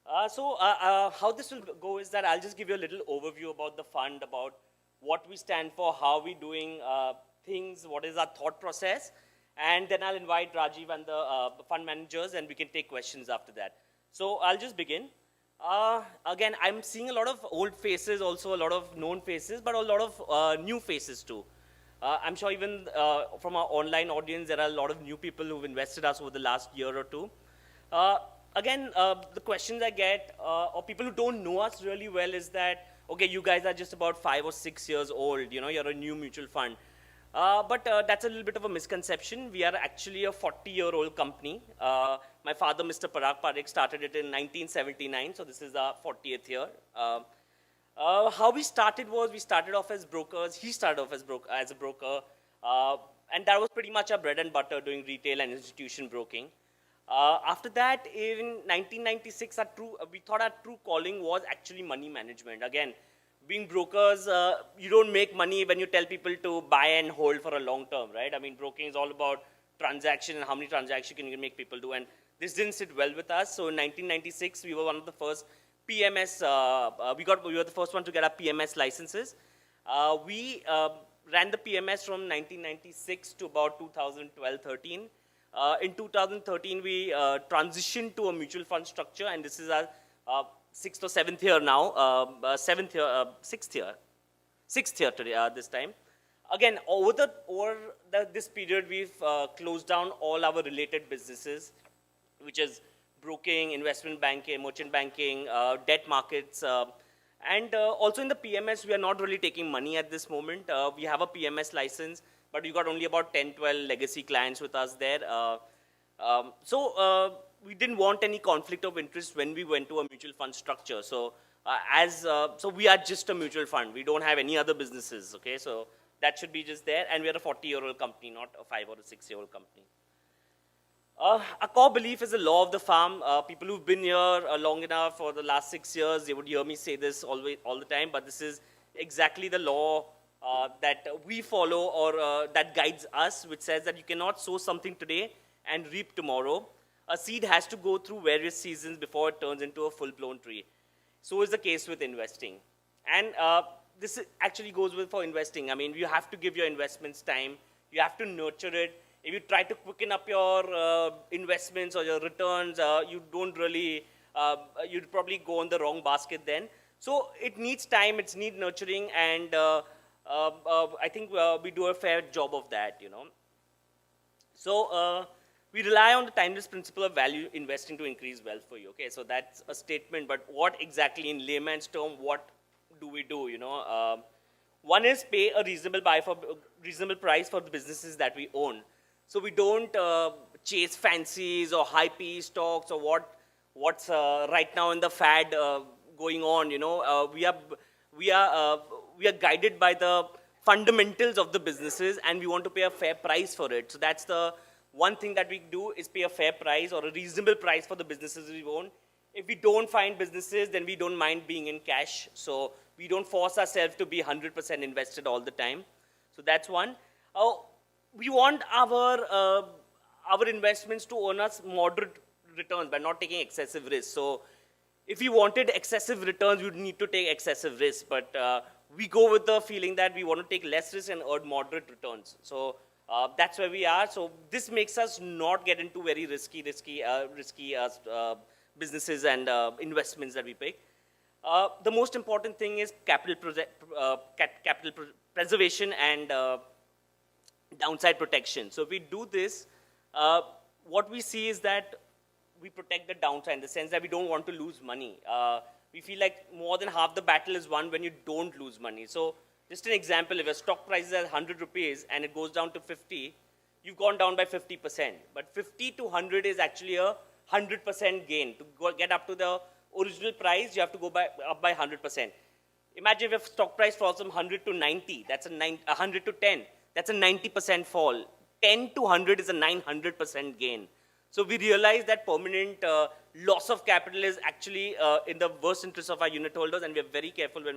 How this will go is that I'll just give you a little overview about the fund, about what we stand for, how we're doing things, what is our thought process, and then I'll invite Rajiv and the fund managers, and we can take questions after that. So I'll just begin. Again, I'm seeing a lot of old faces, also a lot of known faces, but a lot of new faces too. I'm sure even from our online audience, there are a lot of new people who've invested us over the last year or two. Uh, the questions I get, or people who don't know us really well, is that, okay, you guys are just about 5 or 6 years old, you're a new mutual fund. But that's a little bit of a misconception. We are actually a 40-year-old company. My father, Mr. Parag Parekh, started it in 1979, so this is our 40th year. How we started was, we started off as brokers. He started off as a broker. And that was pretty much our bread and butter, doing retail and institution broking. After that, in 1996, we thought our true calling was actually money management. Again, being brokers, you don't make money when you tell people to buy and hold for a long term, right? I mean, broking is all about transaction and how many transactions can you make people do. And this didn't sit well with us. So in 1996, we were one of the first PMS, we were the first one to get our PMS licenses. We ran the PMS from 1996 to about 2012-13. In 2013, we transitioned to a mutual fund structure, and this is our sixth or seventh year now, sixth year today, this time. Again, over this period, we've closed down all our related businesses, which is broking, investment banking, merchant banking, debt markets, and also in the PMS, we are not really taking money at this moment. We have a PMS license, but we got only about 10, 12 legacy clients with us there. We didn't want any conflict of interest when we went to a mutual fund structure. So we are just a mutual fund. We don't have any other businesses, okay? So that should be just there. And we are a 40-year-old company, not a 5 or a 6-year-old company. Our core belief is the law of the farm. People who've been here long enough for the last 6 years, they would hear me say this all the time, but this is exactly the law that we follow, or that guides us, which says that you cannot sow something today and reap tomorrow. A seed has to go through various seasons before it turns into a full-blown tree. So is the case with investing. And this actually goes for investing. I mean, you have to give your investments time. You have to nurture it. If you try to quicken up your investments or your returns, you don't really, you'd probably go on the wrong basket then. So it needs time, it needs nurturing, and I think we do a fair job of that, So we rely on the timeless principle of value investing to increase wealth for you. Okay, so that's a statement, but what exactly in layman's term, what do we do, One is pay a reasonable price for the businesses that we own. So we don't chase fancies or high PE stocks or what's right now in the fad going on. We are guided by the fundamentals of the businesses, and we want to pay a fair price for it. So that's the one thing that we do, is pay a fair price or a reasonable price for the businesses we own. If we don't find businesses, then we don't mind being in cash. So we don't force ourselves to be 100% invested all the time. So that's one. We want our investments to earn us moderate returns by not taking excessive risk. So if we wanted excessive returns, we would need to take excessive risk. But we go with the feeling that we want to take less risk and earn moderate returns. So that's where we are. So this makes us not get into very risky businesses and investments that we pick. The most important thing is capital preservation and downside protection. So if we do this, what we see is that we protect the downside in the sense that we don't want to lose money. We feel like more than half the battle is won when you don't lose money. So just an example, if a stock price is at 100 rupees and it goes down to 50, you've gone down by 50%. But 50 to 100 is actually a 100% gain. To get up to the original price, you have to go up by 100%. Imagine if stock price falls from 100 to 90, that's 100 to 10. That's a 90% fall. 10 to 100 is a 900% gain. So we realize that permanent loss of capital is actually in the worst interest of our unit holders, and we are very careful when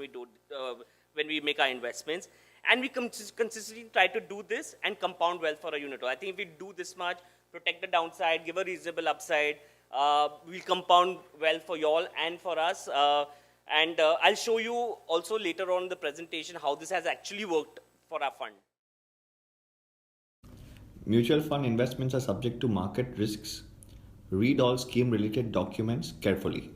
we make our investments. And we consistently try to do this and compound wealth for our unit holder. I think if we do this much, protect the downside, give a reasonable upside, will compound well for y'all and for us. And I'll show you also later on in the presentation how this has actually worked for our fund. Mutual fund investments are subject to market risks. Read all scheme related documents carefully.